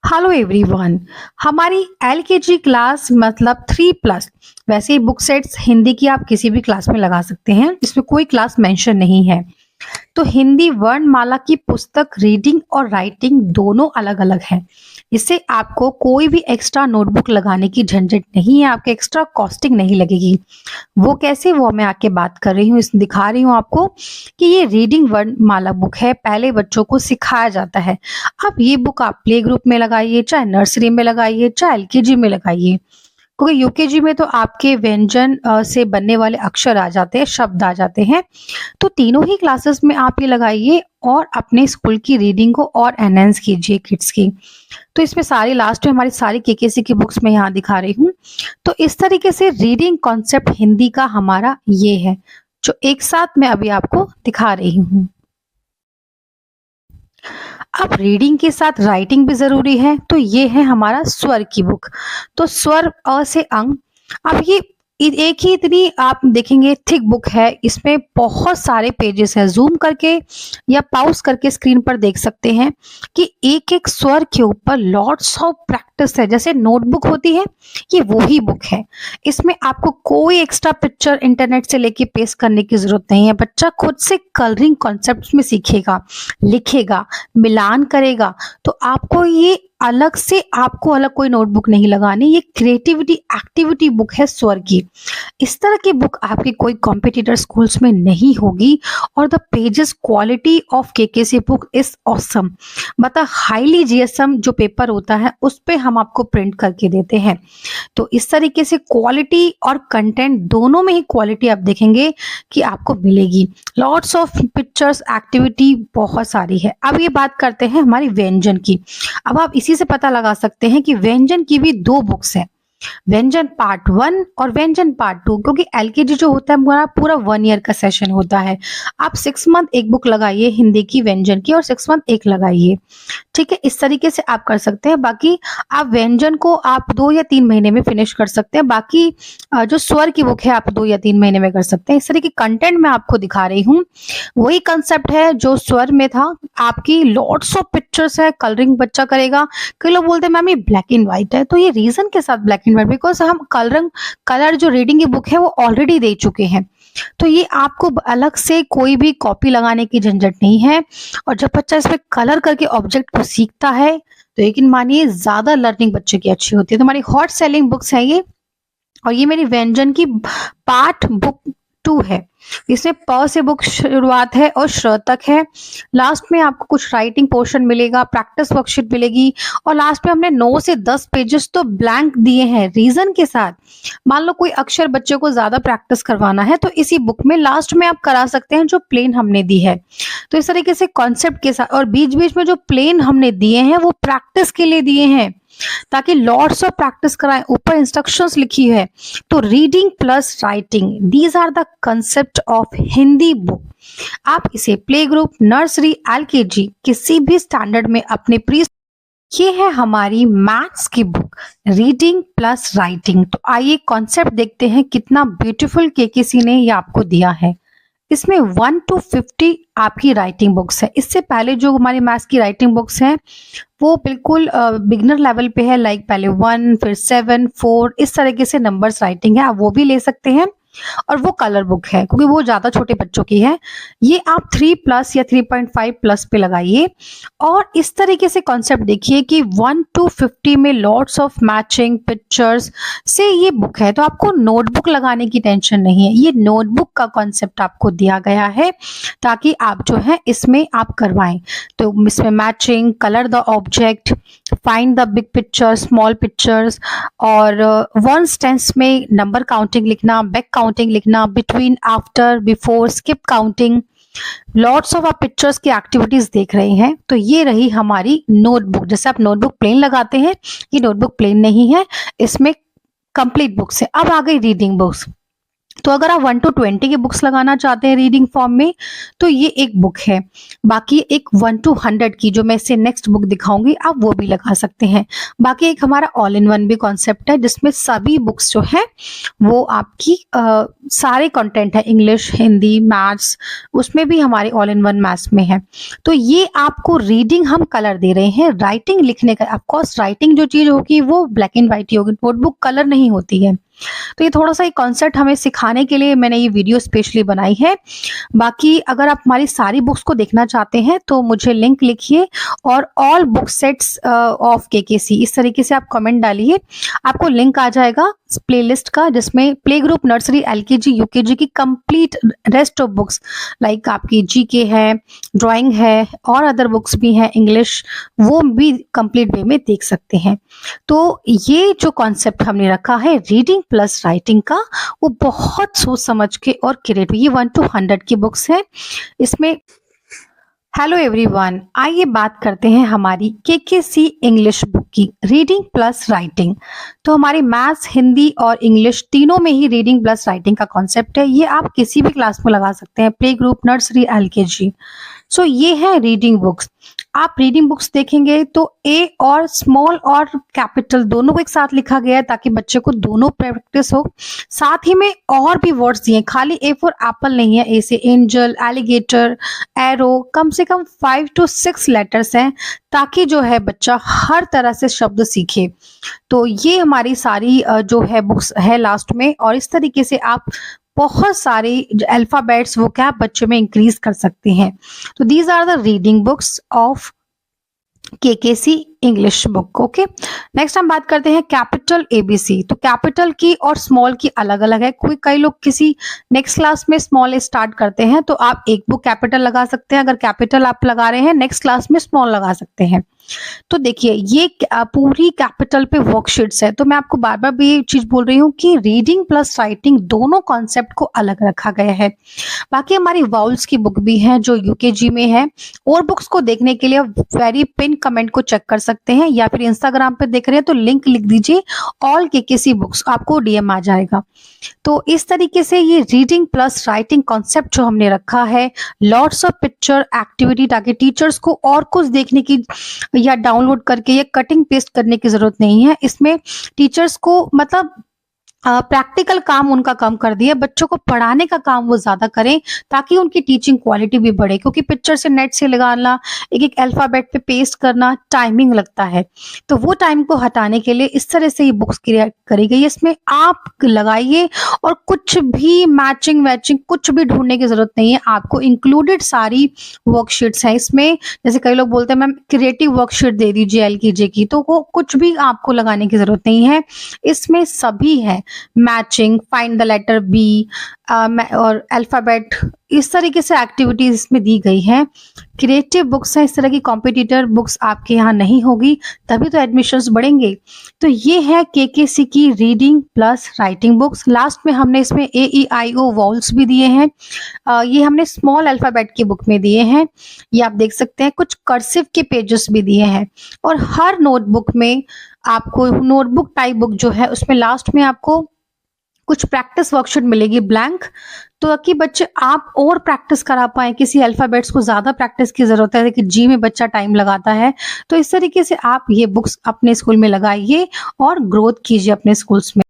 Hello everyone. हमारी LKG class मतलब 3+। वैसे ही बुक सेट्स हिंदी की आप किसी भी क्लास में लगा सकते हैं, इसमें कोई क्लास मेंशन नहीं है। तो हिंदी वर्णमाला की पुस्तक रीडिंग और राइटिंग दोनों अलग अलग है। इससे आपको कोई भी एक्स्ट्रा नोटबुक लगाने की झंझट नहीं है, आपके एक्स्ट्रा कॉस्टिंग नहीं लगेगी। वो कैसे, वो मैं आके बात कर रही हूँ, इसमें दिखा रही हूँ आपको कि ये रीडिंग वर्णमाला बुक है। पहले बच्चों को सिखाया जाता है। अब ये बुक आप प्ले ग्रुप में लगाइए, चाहे नर्सरी में लगाइए, चाहे एलकेजी में लगाइए, क्योंकि यूकेजी में तो आपके व्यंजन से बनने वाले अक्षर आ जाते हैं, शब्द आ जाते हैं। तो तीनों ही क्लासेस में आप ये लगाइए और अपने स्कूल की रीडिंग को और एनहेंस कीजिए किड्स की। तो इसमें सारी लास्ट में हमारी सारी केकेसी की बुक्स में यहाँ दिखा रही हूँ। तो इस तरीके से रीडिंग कॉन्सेप्ट हिंदी का हमारा ये है, जो एक साथ मैं अभी आपको दिखा रही हूँ। अब रीडिंग के साथ राइटिंग भी जरूरी है, तो ये है हमारा स्वर की बुक। तो स्वर अ से अंग। अब ये एक ही इतनी आप देखेंगे थिक बुक है, इसमें बहुत सारे पेजेस हैं। जूम करके या पाउस करके स्क्रीन पर देख सकते हैं कि एक एक स्वर के ऊपर लॉट्स ऑफ प्रैक्टिस है। जैसे नोटबुक होती है, ये वो ही बुक है। इसमें आपको कोई एक्स्ट्रा पिक्चर इंटरनेट से लेके पेस्ट करने की जरूरत नहीं है। बच्चा खुद से कलरिंग कॉन्सेप्ट्स में सीखेगा, लिखेगा, मिलान करेगा। तो आपको ये अलग से आपको अलग कोई नोटबुक नहीं लगानी। ये क्रिएटिविटी एक्टिविटी बुक है स्वर की। इस तरह की बुक आपकी कोई कॉम्पिटिटर स्कूल्स में नहीं होगी। और the pages quality of KKC book is awesome. मतलब हाईली जीएसएम जो पेपर होता है उस पे हम आपको प्रिंट करके देते हैं। तो इस तरीके से क्वालिटी और कंटेंट दोनों में ही क्वालिटी आप देखेंगे कि आपको मिलेगी। लॉट्स ऑफ पिक्चर्स, एक्टिविटी बहुत सारी है। अब ये बात करते हैं हमारी व्यंजन की। अब आप इसी से पता लगा सकते हैं कि व्यंजन की भी 2 बुक्स हैं, व्यंजन पार्ट 1 और व्यंजन पार्ट 2। क्योंकि एलकेजी जो होता है हमारा पूरा 1 ईयर का सेशन होता है। आप 6 मंथ एक बुक लगाइए हिंदी की व्यंजन की और 6 मंथ एक लगाइए। ठीक है, इस तरीके से आप कर सकते हैं। बाकी आप व्यंजन को आप 2 या 3 महीने में फिनिश कर सकते हैं। बाकी जो स्वर की बुक है आप 2 या 3 महीने में कर सकते हैं। इस तरह की कंटेंट मैं आपको दिखा रही हूँ। वही कंसेप्ट है जो स्वर में था। आपकी लॉट्स ऑफ पिक्चर्स है, कलरिंग बच्चा करेगा। कई लोग बोलते हैं मैम ये ब्लैक एंड व्हाइट है, तो ये रीजन के साथ ब्लैक एंड व्हाइट, बिकॉज हम कलर जो रीडिंग की बुक है वो ऑलरेडी दे चुके हैं। तो ये आपको अलग से कोई भी कॉपी लगाने की झंझट नहीं है। और जब बच्चा इसमें कलर करके ऑब्जेक्ट को सीखता है तो यकीन मानिए ज्यादा लर्निंग बच्चे की अच्छी होती है। तो हमारी हॉट सेलिंग बुक्स है ये। और ये मेरी व्यंजन की पाठ बुक 2 है। इसमें प से बुक शुरुआत है और श्र तक है। लास्ट में आपको कुछ राइटिंग पोर्शन मिलेगा, प्रैक्टिस वर्कशीट मिलेगी। और लास्ट में हमने 9 से 10 पेजेस तो ब्लैंक दिए हैं रीजन के साथ। मान लो कोई अक्षर बच्चे को ज्यादा प्रैक्टिस करवाना है तो इसी बुक में लास्ट में आप करा सकते हैं जो प्लेन हमने दी है। तो इस तरीके से कॉन्सेप्ट के साथ, और बीच बीच में जो प्लेन हमने दिए हैं वो प्रैक्टिस के लिए दिए हैं ताकि लॉट्स ऑफ प्रैक्टिस कराएं। ऊपर इंस्ट्रक्शंस लिखी है। तो reading plus writing, these are the concept of Hindi book. आप इसे प्ले ग्रुप, नर्सरी, एलकेजी किसी भी स्टैंडर्ड में अपने प्री। ये है हमारी मैथ्स की बुक रीडिंग प्लस राइटिंग। तो आइए कॉन्सेप्ट देखते हैं कितना ब्यूटीफुल केकेसी ने ये आपको दिया है। इसमें 1 to 50 आपकी राइटिंग बुक्स है। इससे पहले जो हमारी मैथ्स की राइटिंग बुक्स हैं वो बिल्कुल बिगनर लेवल पे है, लाइक पहले 1 फिर 7 4 इस तरीके से नंबर्स राइटिंग है, आप वो भी ले सकते हैं। और वो कलर बुक है क्योंकि वो ज्यादा छोटे बच्चों की है। ये आप 3+ या 3.5+ पे लगाइए। और इस तरीके से कॉन्सेप्ट देखिए कि 1 to 50 में लॉट्स ऑफ मैचिंग पिक्चर्स से ये बुक है। तो आपको नोटबुक लगाने की टेंशन नहीं है। ये नोटबुक का कॉन्सेप्ट आपको दिया गया है ताकि आप जो है इसमें आप करवाएं। तो इसमें matching, colour the object, find the big picture, small pictures, और वंस टेंस में नंबर काउंटिंग लिखना, बैक काउंटिंग लिखना, between, after, before, skip counting. Lots of आप पिक्चर्स की एक्टिविटीज देख रहे हैं। तो ये रही हमारी नोटबुक। जैसे आप नोटबुक प्लेन लगाते हैं, ये नोटबुक प्लेन नहीं है, इसमें कंप्लीट बुक्स है। अब आ गई रीडिंग बुक्स। तो अगर आप 1 to 20 की बुक्स लगाना चाहते हैं रीडिंग फॉर्म में, तो ये एक बुक है। बाकी एक 1 to 100 की जो मैं इससे नेक्स्ट बुक दिखाऊंगी, आप वो भी लगा सकते हैं। बाकी एक हमारा ऑल इन वन भी कॉन्सेप्ट है, जिसमें सभी बुक्स जो है वो आपकी सारे कंटेंट है, इंग्लिश, हिंदी, मैथ्स, उसमें भी हमारे ऑल इन वन मैथ्स में है। तो ये आपको रीडिंग हम कलर दे रहे हैं, राइटिंग लिखने का। ऑफकोर्स राइटिंग जो चीज होगी वो ब्लैक एंड व्हाइट ही होगी, नोटबुक कलर नहीं होती है। तो ये थोड़ा सा एक कॉन्सेप्ट हमें सिखाने के लिए मैंने ये वीडियो स्पेशली बनाई है। बाकी अगर आप हमारी सारी बुक्स को देखना चाहते हैं तो मुझे लिंक लिखिए, और all book sets of KKC इस तरीके से आप कमेंट डालिए, आपको लिंक आ जाएगा प्लेलिस्ट का, जिसमें play group, nursery, LKG, UKG की complete rest of books like आपकी जीके है, ड्राइंग है, और अदर बुक्स भी हैं इंग्लिश, वो भी कंप्लीट वे में देख सकते हैं। तो ये जो कॉन्सेप्ट हमने रखा है रीडिंग प्लस राइटिंग का, वो बहुत सोच समझ के और क्रिएटिव, ये 1 to 100 की बुक्स है इसमें। हेलो एवरीवन, आइए बात करते हैं हमारी केकेसी इंग्लिश बुक की, रीडिंग प्लस राइटिंग। तो हमारी मैथ्स, हिंदी और इंग्लिश तीनों में ही रीडिंग प्लस राइटिंग का कॉन्सेप्ट है। ये आप किसी भी क्लास में लगा सकते हैं, प्ले ग्रुप, नर्सरी, एलकेजी। सो ये है रीडिंग बुक्स। आप रीडिंग बुक्स देखेंगे तो ए और स्मॉल और कैपिटल दोनों को एक साथ लिखा गया है, ताकि बच्चे को दोनों प्रैक्टिस हो। साथ ही में और भी वर्ड्स दिए, खाली ए फॉर एप्पल नहीं है, ए से एंजल, एलिगेटर, एरो, कम से कम 5 to 6 लेटर्स हैं, ताकि जो है बच्चा हर तरह से शब्द सीखे। तो ये हमारी सारी जो है बुक्स है लास्ट में, और इस तरीके से आप बहुत सारे अल्फाबेट्स वो क्या बच्चे में इंक्रीज कर सकते हैं। तो these are the reading books of KKC English book. Okay, next हम बात करते हैं कैपिटल एबीसी। तो कैपिटल की और स्मॉल की अलग अलग है। कई लोग किसी नेक्स्ट क्लास में स्मॉल स्टार्ट करते हैं, तो आप एक बुक कैपिटल लगा सकते हैं। अगर कैपिटल आप लगा रहे हैं, नेक्स्ट क्लास में स्मॉल लगा सकते हैं। तो देखिए ये पूरी कैपिटल पे वर्कशीट्स है। तो मैं आपको बार बार भी ये चीज बोल रही हूँ कि रीडिंग प्लस राइटिंग दोनों कॉन्सेप्ट को अलग रखा गया है। बाकी हमारी वाउल्स की बुक भी है जो यूकेजी में है। और बुक्स को देखने के लिए वेरी पिन कमेंट को चेक कर सकते हैं, या फिर इंस्टाग्राम पे देख रहे हैं तो लिंक लिख दीजिए ऑल केकेसी बुक्स, आपको डीएम आ जाएगा। तो इस तरीके से ये रीडिंग प्लस राइटिंग कॉन्सेप्ट जो हमने रखा है, लॉट्स ऑफ पिक्चर एक्टिविटी, ताकि टीचर्स को और कुछ देखने की या डाउनलोड करके या कटिंग पेस्ट करने की जरूरत नहीं है। इसमें टीचर्स को मतलब प्रैक्टिकल काम उनका कम कर दिया, बच्चों को पढ़ाने का काम वो ज्यादा करें, ताकि उनकी टीचिंग क्वालिटी भी बढ़े। क्योंकि पिक्चर से नेट से लगाना, एक एक अल्फाबेट पे पेस्ट करना टाइमिंग लगता है। तो वो टाइम को हटाने के लिए इस तरह से ये बुक्स क्रिएट करी गई है। इसमें आप लगाइए और कुछ भी मैचिंग वैचिंग कुछ भी ढूंढने की जरूरत नहीं है, आपको इंक्लूडेड सारी वर्कशीट्स हैं इसमें। जैसे कई लोग बोलते हैं मैम क्रिएटिव वर्कशीट दे दीजिए एलकेजी की, तो वो कुछ भी आपको लगाने की जरूरत नहीं है, इसमें सभी है। Matching, find the letter B और अल्फाबेट, इस तरीके से एक्टिविटीज इसमें दी गई है। क्रिएटिव बुक्स हैं, इस तरह की कॉम्पिटिटर बुक्स आपके यहाँ नहीं होगी, तभी तो एडमिशन्स बढ़ेंगे। तो ये है केकेसी की reading plus writing books. Last में हमने इसमें AEIO वॉल्स भी दिए हैं। ये हमने स्मॉल अल्फाबेट की बुक में दिए हैं, ये आप देख सकते हैं। कुछ कर्सिव के पेजेस भी दिए हैं। और हर नोटबुक में आपको, नोटबुक टाइप बुक जो है उसमें लास्ट में आपको कुछ प्रैक्टिस वर्कशीट मिलेगी ब्लैंक, तो कि बच्चे आप और प्रैक्टिस करा पाए। किसी अल्फाबेट्स को ज्यादा प्रैक्टिस की जरूरत है कि जी में बच्चा टाइम लगाता है, तो इस तरीके से आप ये बुक्स अपने स्कूल में लगाइए और ग्रोथ कीजिए अपने स्कूल्स में।